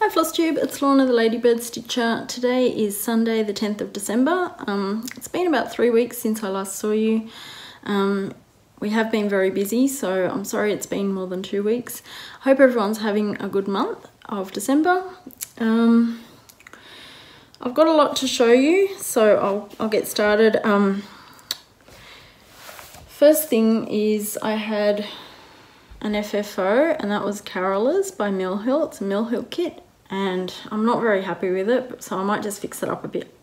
Hi FlossTube, it's Lorna the Ladybird Stitcher. Today is Sunday the 10th of December. It's been about 3 weeks since I last saw you. We have been very busy, so I'm sorry it's been more than 2 weeks. I hope everyone's having a good month of December. I've got a lot to show you, so I'll get started. First thing is I had an FFO, and that was Carola's by Mill Hill. It's a Mill Hill kit, and I'm not very happy with it, so I might just fix it up a bit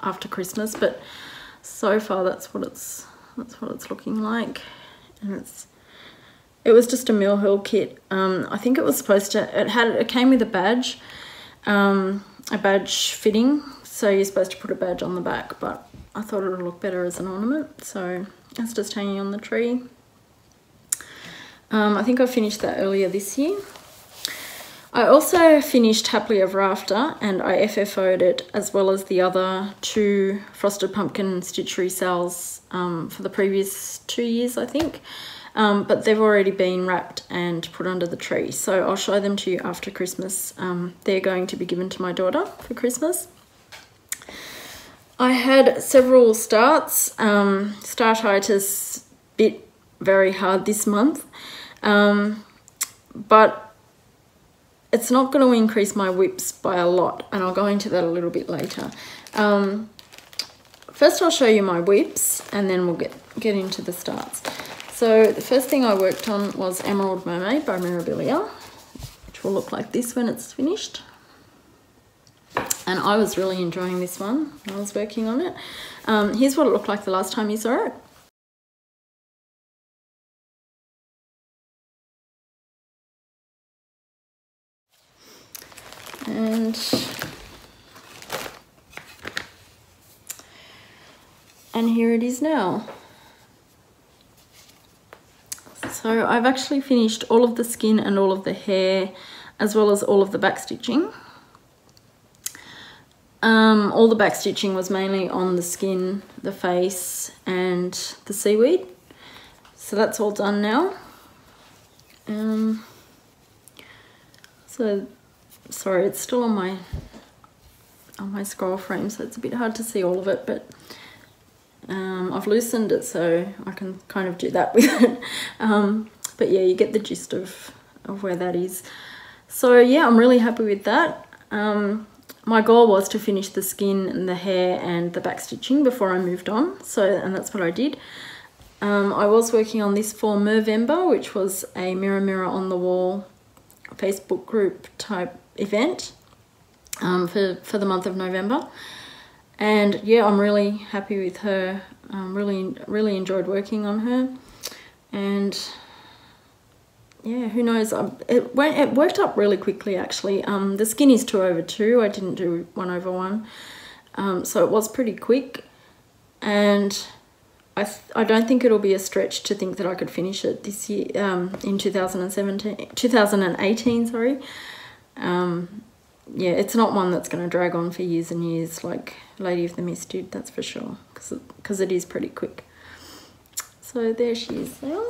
after Christmas, but so far that's what it's looking like. And it was just a Mill Hill kit. I think it was supposed to, it came with a badge fitting, so you're supposed to put a badge on the back, but I thought it would look better as an ornament, so it's just hanging on the tree. I think I finished that earlier this year. I also finished Happily Ever After, and I FFO'd it as well as the other 2 Frosted Pumpkin stitch resales for the previous 2 years, I think. But they've already been wrapped and put under the tree, so I'll show them to you after Christmas. They're going to be given to my daughter for Christmas. I had several starts. Startitis bit very hard this month, but it's not going to increase my whips by a lot, and I'll go into that a little bit later. First I'll show you my whips, and then we'll get into the starts. So the first thing I worked on was Emerald Mermaid by Mirabilia, which will look like this when it's finished. And I was really enjoying this one when I was working on it. Here's what it looked like the last time you saw it. And here it is now. So I've actually finished all of the skin and all of the hair, as well as all of the back stitching. All the back stitching was mainly on the skin, the face, and the seaweed. So that's all done now. So sorry, it's still on my scroll frame, so it's a bit hard to see all of it, but I've loosened it so I can kind of do that with it. But yeah, you get the gist of where that is. So yeah, I'm really happy with that. My goal was to finish the skin and the hair and the back stitching before I moved on, and that's what I did. I was working on this for Mervember, which was a Mirror on the Wall Facebook group type event for the month of November. And yeah, I'm really happy with her. Really enjoyed working on her, and yeah, who knows, it worked up really quickly actually. The skin is 2/2, I didn't do 1/1, so it was pretty quick, and I don't think it'll be a stretch to think that I could finish it this year, in 2018, sorry. Yeah, it's not one that's going to drag on for years and years like Lady of the Mist did, that's for sure, because it is pretty quick. So there she is now.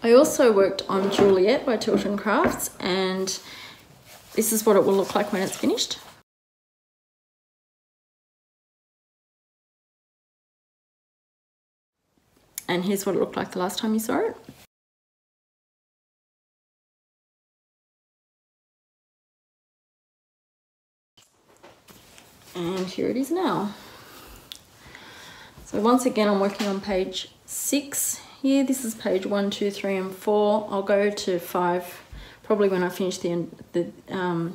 I also worked on Juliet by Tilton Crafts, and this is what it will look like when it's finished. And here's what it looked like the last time you saw it. And here it is now. So once again, I'm working on page 6 here. This is page 1, 2, 3, and 4. I'll go to 5 probably when I finish the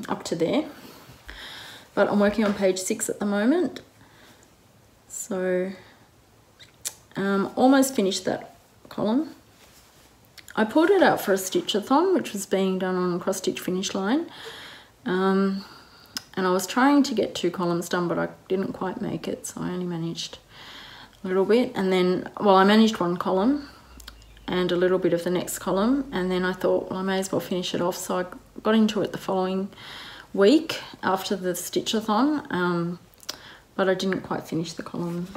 up to there. But I'm working on page 6 at the moment. So almost finished that column. I pulled it out for a stitch-a-thon, which was being done on Cross Stitch Finish Line. And I was trying to get 2 columns done, but I didn't quite make it, so I only managed a little bit. And then, well, I managed 1 column and a little bit of the next column, and then I thought, well, I may as well finish it off, so I got into it the following week after the stitch-a-thon, but I didn't quite finish the column.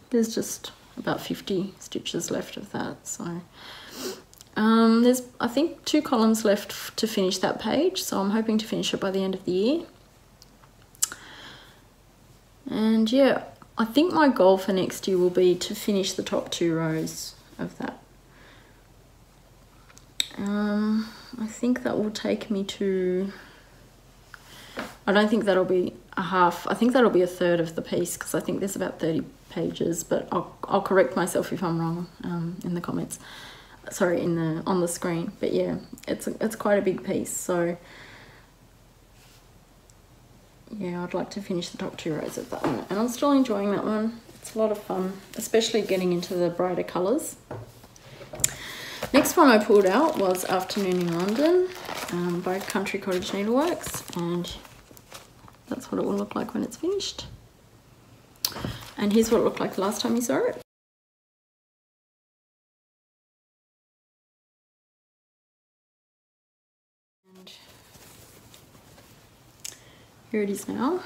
There's just about 50 stitches left of that, so There's, I think, 2 columns left to finish that page, so I'm hoping to finish it by the end of the year. And yeah, I think my goal for next year will be to finish the top 2 rows of that. I think that will take me to, I don't think that'll be a half, I think that'll be a third of the piece, because I think there's about 30 pages, but I'll correct myself if I'm wrong in the comments. Sorry, on the screen. But yeah, it's quite a big piece, so yeah, I'd like to finish the top 2 rows of that one, and I'm still enjoying that one. It's a lot of fun, especially getting into the brighter colours. Next one I pulled out was Afternoon in London by Country Cottage Needleworks, and that's what it will look like when it's finished. And here's what it looked like the last time you saw it. And here it is now.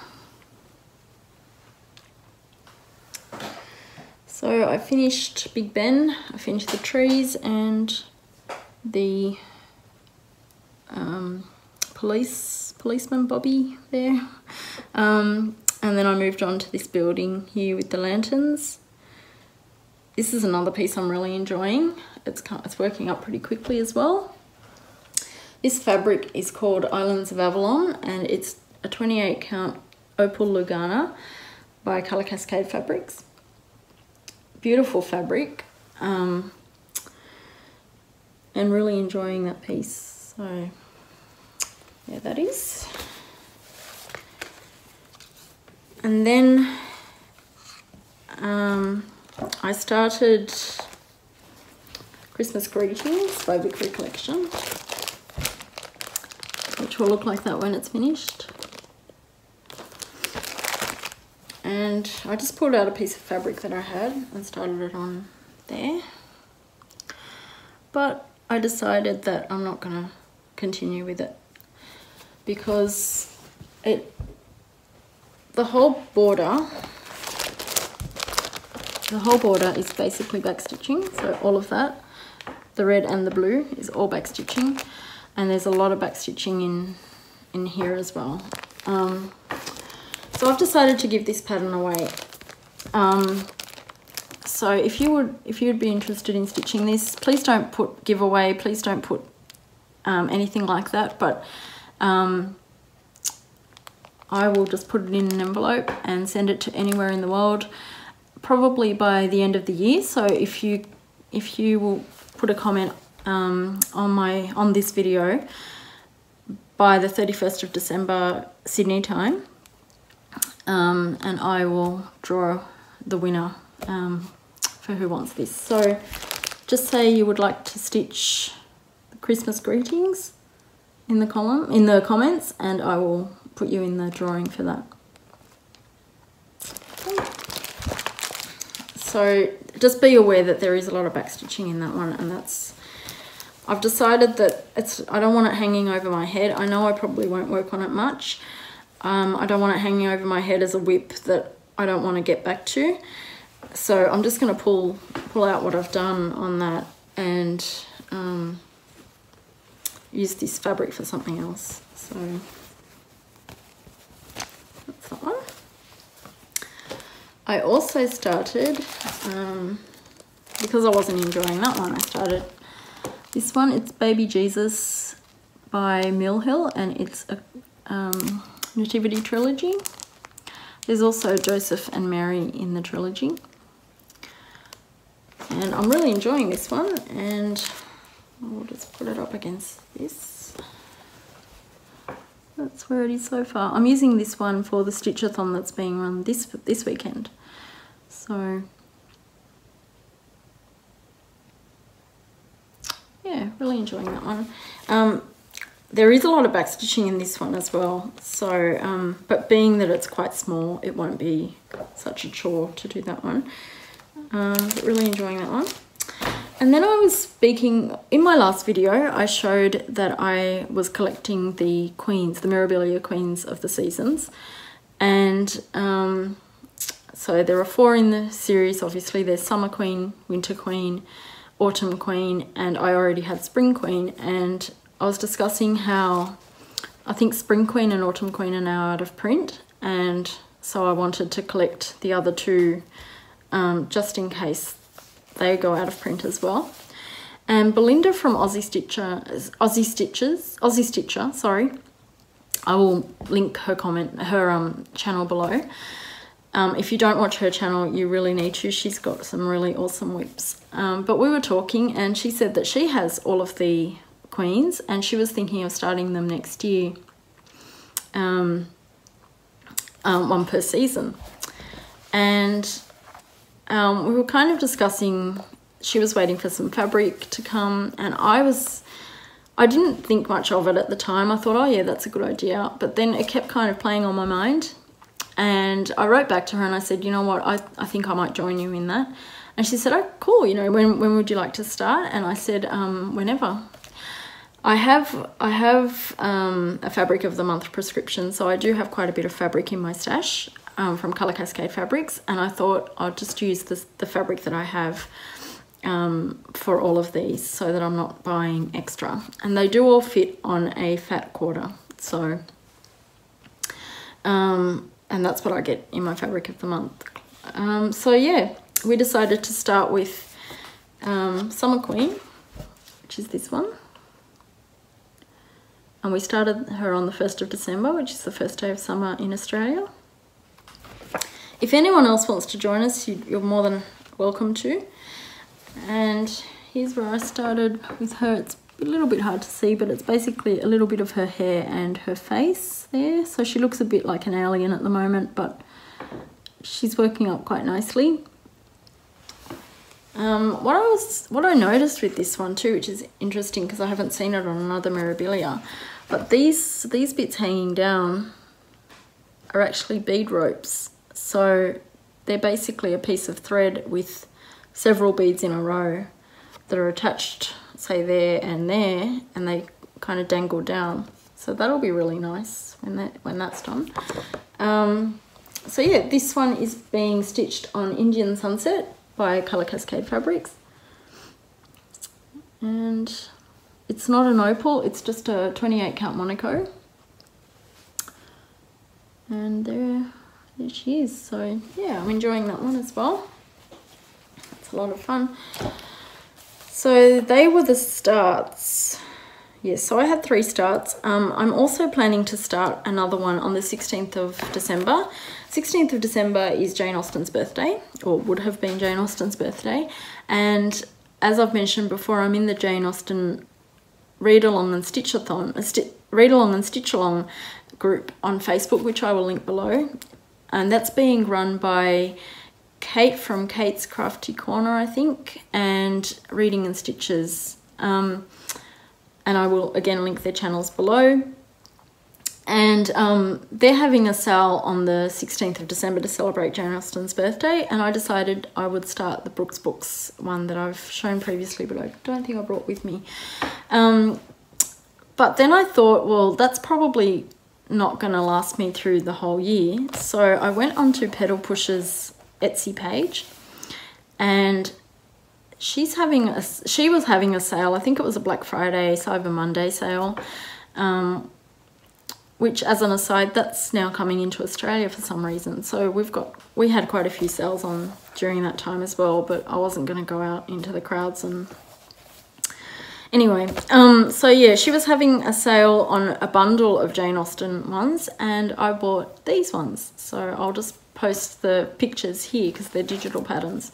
So I finished Big Ben, I finished the trees and the policeman Bobby there. And then I moved on to this building here with the lanterns. This is another piece I'm really enjoying. It's working up pretty quickly as well. This fabric is called Islands of Avalon, and it's a 28 count Opal Lugana by Colour Cascade Fabrics. Beautiful fabric, and really enjoying that piece. So yeah, that is. And then I started Christmas Greetings by Vickery Collection, which will look like that when it's finished. And I just pulled out a piece of fabric that I had and started it on there. But I decided that I'm not going to continue with it, because the whole border is basically back stitching. So all of that, the red and the blue, is all back stitching, and there's a lot of back stitching in here as well. So I've decided to give this pattern away. So if you'd be interested in stitching this, please don't put giveaway, please don't put anything like that, but I will just put it in an envelope and send it to anywhere in the world, probably by the end of the year. So if you will put a comment on this video by the 31st of December Sydney time, and I will draw the winner for who wants this. So just say you would like to stitch Christmas Greetings in the comments, and I will put you in the drawing for that. Okay. So just be aware that there is a lot of back stitching in that one, and I've decided that I don't want it hanging over my head. I know I probably won't work on it much. I don't want it hanging over my head as a whip that I don't want to get back to. So I'm just going to pull out what I've done on that and use this fabric for something else. So that's that one. I also started, because I wasn't enjoying that one, I started this one. It's Baby Jesus by Mill Hill, and it's a Nativity trilogy. There's also Joseph and Mary in the trilogy, and I'm really enjoying this one, and I'll just put it up against this. That's where it is so far. I'm using this one for the Stitch-a-thon that's being run this weekend. So yeah, really enjoying that one. There is a lot of back stitching in this one as well, so but being that it's quite small, it won't be such a chore to do that one. But really enjoying that one. And then I was speaking in my last video, I showed that I was collecting the queens, the Mirabilia queens of the seasons, and so there are 4 in the series. Obviously there's Summer Queen, Winter Queen, Autumn Queen, and I already had Spring Queen, and I was discussing how I think Spring Queen and Autumn Queen are now out of print, and so I wanted to collect the other two just in case they go out of print as well. And Belinda from Aussie Stitcher, sorry. I will link her channel below. If you don't watch her channel, you really need to. She's got some really awesome whips. But we were talking, and she said that she has all of the queens, and she was thinking of starting them next year, one per season. And we were kind of discussing, she was waiting for some fabric to come, and I didn't think much of it at the time. I thought, oh yeah, that's a good idea. But then it kept kind of playing on my mind. And I wrote back to her and I said, you know what, I think I might join you in that. And she said, oh, cool, you know, when would you like to start? And I said, whenever. I have a Fabric of the Month prescription, so I do have quite a bit of fabric in my stash from Colour Cascade Fabrics, and I thought I'd just use the fabric that I have for all of these so that I'm not buying extra. And they do all fit on a fat quarter, so and that's what I get in my Fabric of the Month. So yeah, we decided to start with Summer Queen, which is this one. And we started her on the 1st of December, which is the first day of summer in Australia. If anyone else wants to join us, you're more than welcome to. And here's where I started with her. It's a little bit hard to see, but it's basically a little bit of her hair and her face there. So she looks a bit like an alien at the moment, but she's working up quite nicely. What I noticed with this one too, which is interesting because I haven't seen it on another Mirabilia, but these bits hanging down are actually bead ropes. So they're basically a piece of thread with several beads in a row that are attached, say there, and they kind of dangle down. So that'll be really nice when that's done. So yeah, this one is being stitched on Indian Sunset by Colour Cascade Fabrics, and it's not an opal, it's just a 28 count Monaco, and there she is. So yeah, I'm enjoying that one as well. It's a lot of fun. So they were the starts. Yes, so I had 3 starts. I'm also planning to start another one on the 16th of December. 16th of December is Jane Austen's birthday, or would have been Jane Austen's birthday. And as I've mentioned before, I'm in the Jane Austen Read Along and Stitch-a-thon, Read Along and Stitch Along group on Facebook, which I will link below. And that's being run by Kate from Kate's Crafty Corner, I think, and Reading and Stitches. And I will again link their channels below. And they're having a sale on the 16th of December to celebrate Jane Austen's birthday, and I decided I would start the Brooks Books one that I've shown previously, but I don't think I brought with me. But then I thought, well, that's probably not going to last me through the whole year. So I went onto Pedal Push's Etsy page, and she was having a sale. I think it was a Black Friday, Cyber Monday sale, which, as an aside, that's now coming into Australia for some reason. So we had quite a few sales on during that time as well, but I wasn't going to go out into the crowds. And anyway, so yeah, she was having a sale on a bundle of Jane Austen ones, and I bought these ones. So I'll just post the pictures here because they're digital patterns.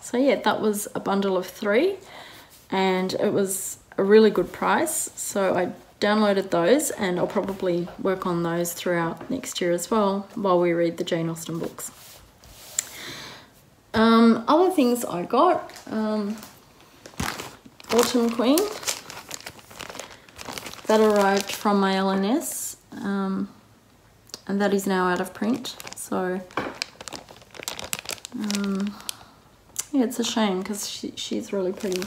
So yeah, that was a bundle of 3, and it was a really good price. So I downloaded those, and I'll probably work on those throughout next year as well while we read the Jane Austen books. Other things I got, Autumn Queen, that arrived from my LNS, and that is now out of print. So Yeah, it's a shame because she's really pretty.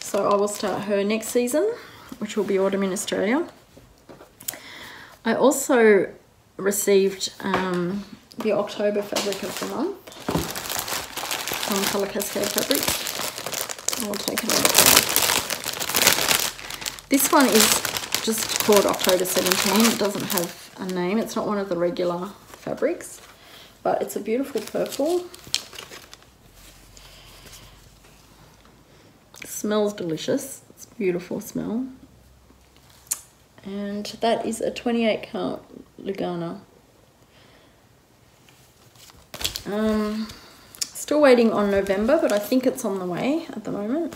So I will start her next season, which will be autumn in Australia. I also received the October fabric of the month from Colour Cascade Fabrics. I'll take it out. This one is just called October 17. It doesn't have a name. It's not one of the regular fabrics, but it's a beautiful purple. It smells delicious. It's a beautiful smell. And that is a 28 count Lugana. Still waiting on November, but I think it's on the way at the moment.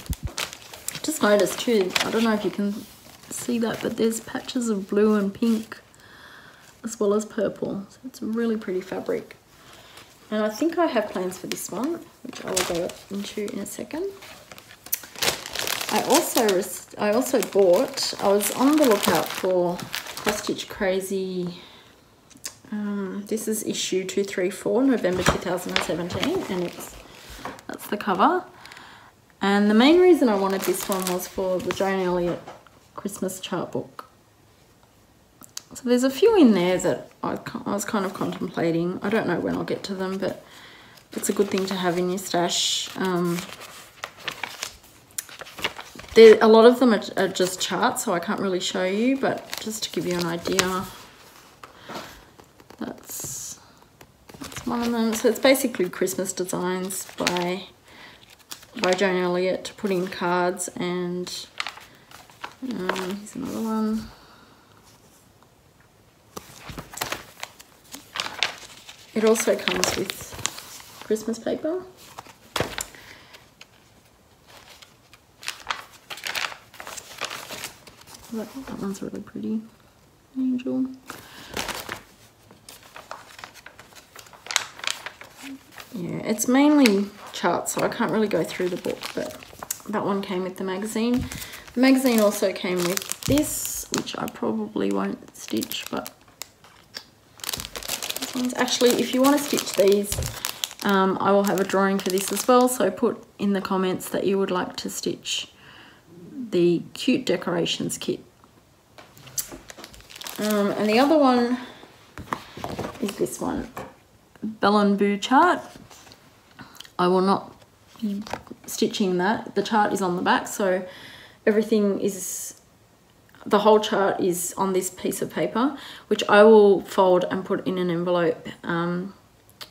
Just noticed too, I don't know if you can see that, but there's patches of blue and pink as well as purple. So it's a really pretty fabric. And I think I have plans for this one, which I will go into in a second. I also bought, I was on the lookout for Cross Stitch Crazy. This is issue 234, November 2017, and that's the cover. And the main reason I wanted this one was for the Jane Elliott Christmas chart book. So there's a few in there that I was kind of contemplating. I don't know when I'll get to them, but it's a good thing to have in your stash. A lot of them are just charts, so I can't really show you, but just to give you an idea, that's one of them. So it's basically Christmas designs by Jane Elliott to put in cards, and here's another one. It also comes with Christmas paper. That one's really pretty. Angel. Yeah, it's mainly charts, so I can't really go through the book, but that one came with the magazine. The magazine also came with this, which I probably won't stitch, but this one's actually, if you want to stitch these, I will have a drawing for this as well, so put in the comments that you would like to stitch the cute decorations kit. And the other one is this one, Belle and Boo chart. I will not be stitching that. The chart is on the back, so everything is, the whole chart is on this piece of paper, which I will fold and put in an envelope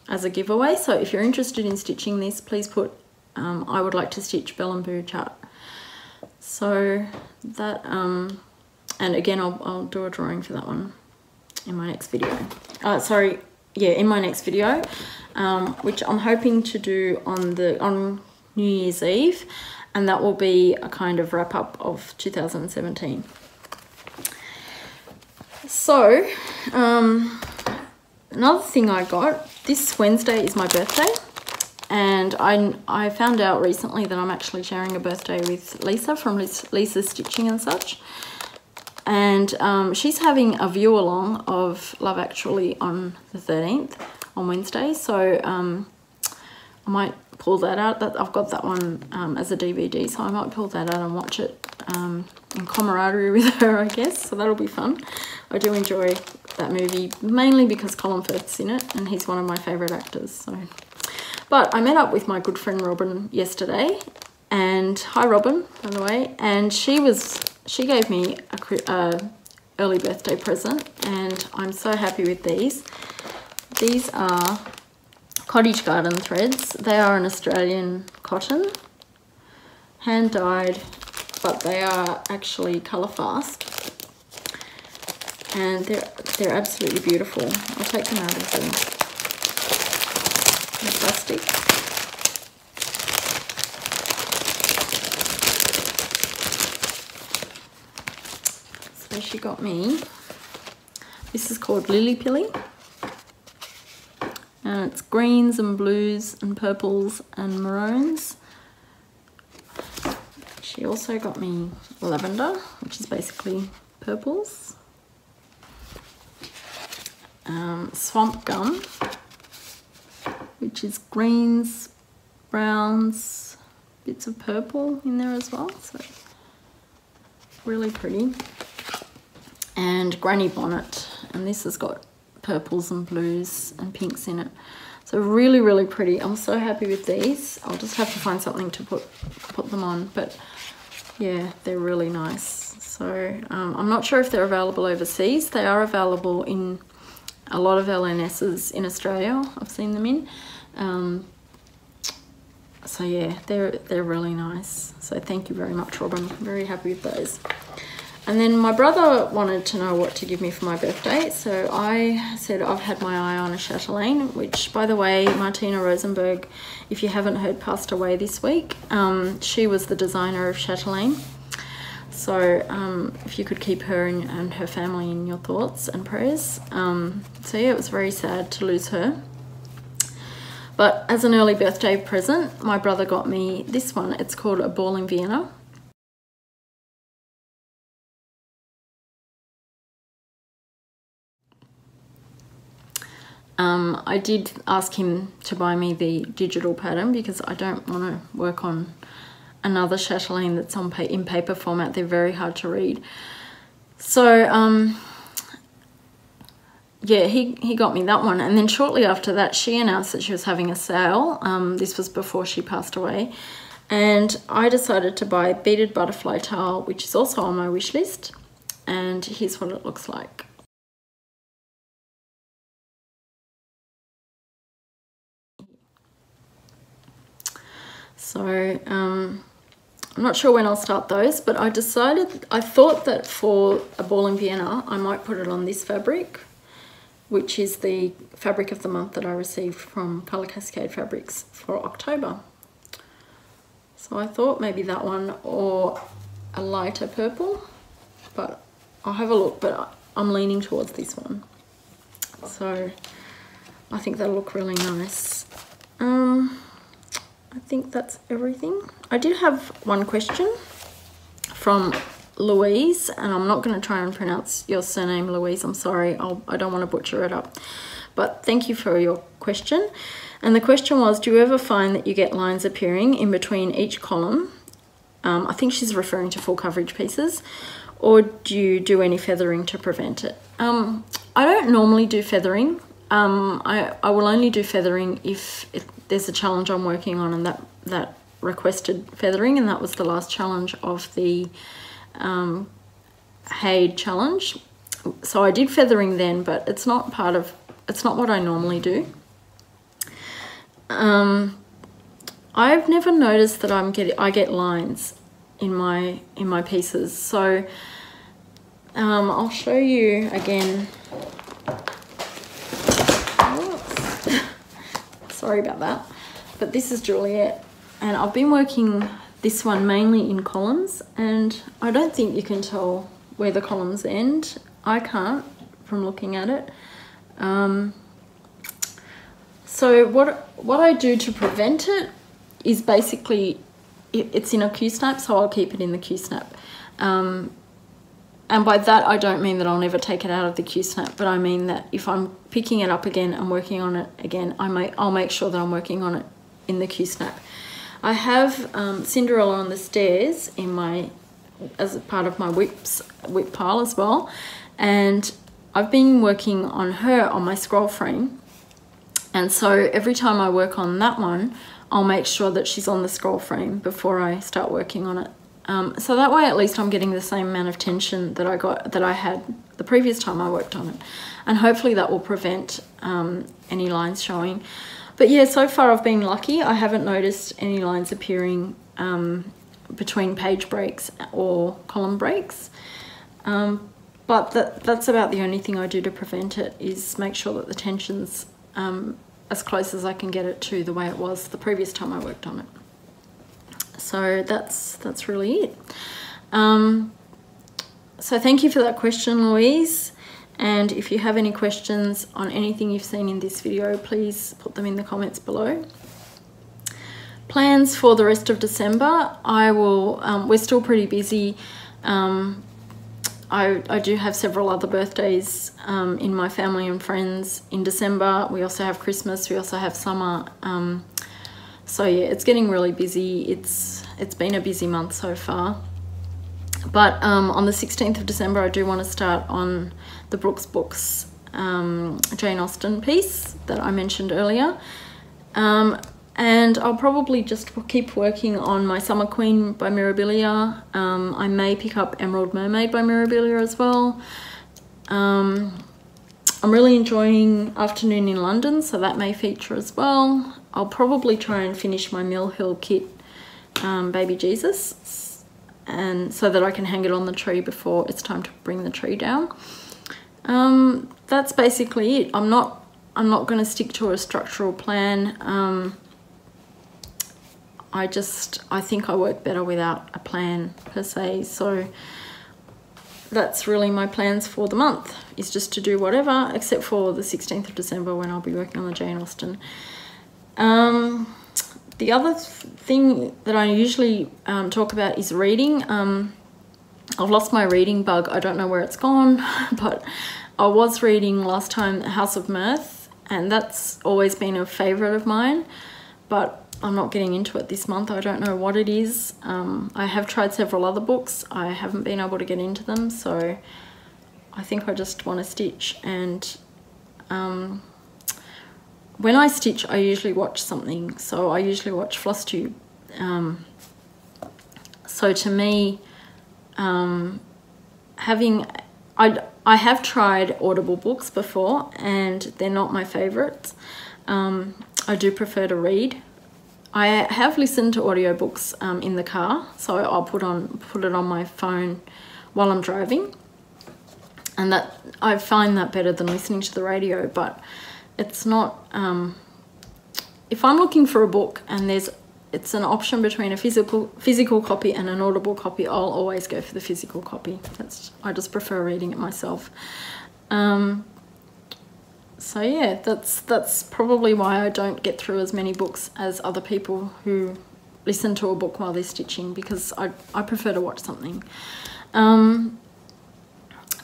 as a giveaway. So if you're interested in stitching this, please put I would like to stitch Belle and Boo chart. So that, and again, I'll do a drawing for that one in my next video. In my next video, which I'm hoping to do on New Year's Eve, and that will be a kind of wrap up of 2017. So, another thing I got, this Wednesday is my birthday, and I found out recently that I'm actually sharing a birthday with Lisa from Lisa's Stitching and such. And she's having a view along of Love Actually on the 13th, on Wednesday. So I might pull that out. I've got that one as a DVD, so I might pull that out and watch it in camaraderie with her, I guess. So that'll be fun. I do enjoy that movie, mainly because Colin Firth's in it, and he's one of my favourite actors. So, but I met up with my good friend Robin yesterday, and hi Robin, by the way, and she gave me a early birthday present, and I'm so happy with these. These are Cottage Garden threads. They are an Australian cotton, hand dyed, but they are actually colour fast, and they're absolutely beautiful. I'll take them out of the plastic. So she got me, this is called Lily Pilly, and it's greens and blues and purples and maroons. She also got me lavender, which is basically purples, swamp gum, which is greens, browns, bits of purple in there as well, so really pretty. And granny bonnet, and this has got purples and blues and pinks in it, so really pretty. I'm so happy with these. I'll just have to find something to put them on, but yeah, they're really nice. So I'm not sure if they're available overseas. They are available in a lot of LNSs in Australia. I've seen them in. So yeah, they're really nice. So thank you very much, Robin. I'm very happy with those. And then my brother wanted to know what to give me for my birthday, so I said I've had my eye on a chatelaine, which, by the way, Martina Rosenberg, if you haven't heard, passed away this week. She was the designer of chatelaine, so if you could keep her and her family in your thoughts and prayers. So yeah, it was very sad to lose her. But as an early birthday present, my brother got me this one. It's called A Ball in Vienna. I did ask him to buy me the digital pattern because I don't want to work on another chatelaine that's in paper format. They're very hard to read. So yeah, he got me that one, and then shortly after that she announced that she was having a sale. This was before she passed away, and I decided to buy beaded butterfly tile, which is also on my wish list, and here's what it looks like. So I'm not sure when I'll start those, but I thought that for A Ball in Vienna I might put it on this fabric, which is the fabric of the month that I received from Colour Cascade Fabrics for October. So I thought maybe that one or a lighter purple, but I'll have a look, but I'm leaning towards this one. So I think that'll look really nice. I think that's everything. I did have one question from Louise, and I'm not going to try and pronounce your surname, Louise. I'm sorry. I don't want to butcher it up. But thank you for your question. And the question was, do you ever find that you get lines appearing in between each column? I think she's referring to full coverage pieces. Or do you do any feathering to prevent it? I don't normally do feathering. I will only do feathering if there's a challenge I'm working on and that requested feathering, and that was the last challenge of the Haid challenge. So I did feathering then, but it's not what I normally do. I've never noticed that I get lines in my pieces. So I'll show you again. Sorry about that, but this is Juliet, and I've been working this one mainly in columns, and I don't think you can tell where the columns end. I can't from looking at it. So what I do to prevent it is basically, it's in a Q-snap, so I'll keep it in the Q-snap. And by that, I don't mean that I'll never take it out of the Q-snap, but I mean that if I'm picking it up again and working on it again, I'll make sure that I'm working on it in the Q-snap. I have Cinderella on the Stairs as a part of my whip pile as well, and I've been working on her on my scroll frame, and so every time I work on that one, I'll make sure that she's on the scroll frame before I start working on it. So that way at least I'm getting the same amount of tension that I had the previous time I worked on it, and hopefully that will prevent any lines showing. But yeah, so far I've been lucky. I haven't noticed any lines appearing between page breaks or column breaks, but that's about the only thing I do to prevent it, is make sure that the tension's as close as I can get it to the way it was the previous time I worked on it. So that's really it. So thank you for that question, Louise. And if you have any questions on anything you've seen in this video, please put them in the comments below. Plans for the rest of December, we're still pretty busy. I do have several other birthdays in my family and friends in December. We also have Christmas, we also have summer So yeah, it's getting really busy. It's been a busy month so far. But on the 16th of December, I do want to start on the Brooks Books Jane Austen piece that I mentioned earlier. And I'll probably just keep working on my Summer Queen by Mirabilia. I may pick up Emerald Mermaid by Mirabilia as well. I'm really enjoying Afternoon in London, so that may feature as well. I'll probably try and finish my Mill Hill kit, Baby Jesus, and so that I can hang it on the tree before it's time to bring the tree down. That's basically it. I'm not going to stick to a structural plan. I think I work better without a plan per se, so that's really my plans for the month, is just to do whatever, except for the 16th of December when I'll be working on the Jane Austen. The other thing that I usually talk about is reading. I've lost my reading bug. I don't know where it's gone, but I was reading last time House of Mirth, and that's always been a favourite of mine, but I'm not getting into it this month. I don't know what it is. I have tried several other books. I haven't been able to get into them, so I think I just want to stitch. And when I stitch, I usually watch something. So I usually watch FlossTube. So to me, I have tried Audible books before, and they're not my favourites. I do prefer to read. I have listened to audiobooks in the car, so I'll put it on my phone while I'm driving, and that I find that better than listening to the radio. But it's not, if I'm looking for a book and it's an option between a physical copy and an Audible copy, I'll always go for the physical copy. I just prefer reading it myself. So yeah, that's probably why I don't get through as many books as other people who listen to a book while they're stitching, because I prefer to watch something.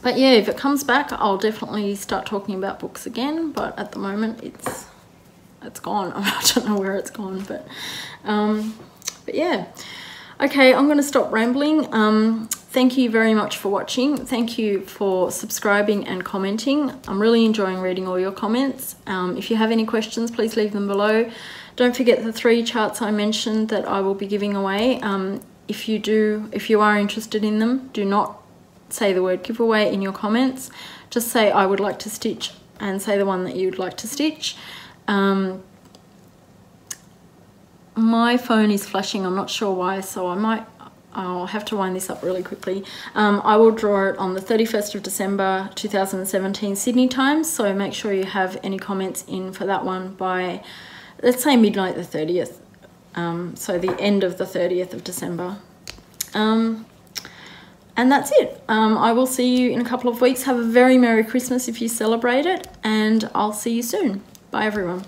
But yeah, if it comes back, I'll definitely start talking about books again, but at the moment it's gone. I don't know where it's gone, but yeah. Okay, I'm going to stop rambling. Thank you very much for watching. Thank you for subscribing and commenting. I'm really enjoying reading all your comments. If you have any questions, please leave them below. Don't forget the 3 charts I mentioned that I will be giving away. If you are interested in them, do not say the word giveaway in your comments. Just say I would like to stitch and say the one that you would like to stitch. My phone is flashing, I'm not sure why, so I'll have to wind this up really quickly. I will draw it on the 31st of December 2017 Sydney time, so make sure you have any comments in for that one by, let's say, midnight the 30th, so the end of the 30th of December. And that's it. I will see you in a couple of weeks. Have a very Merry Christmas if you celebrate it, and I'll see you soon. Bye everyone.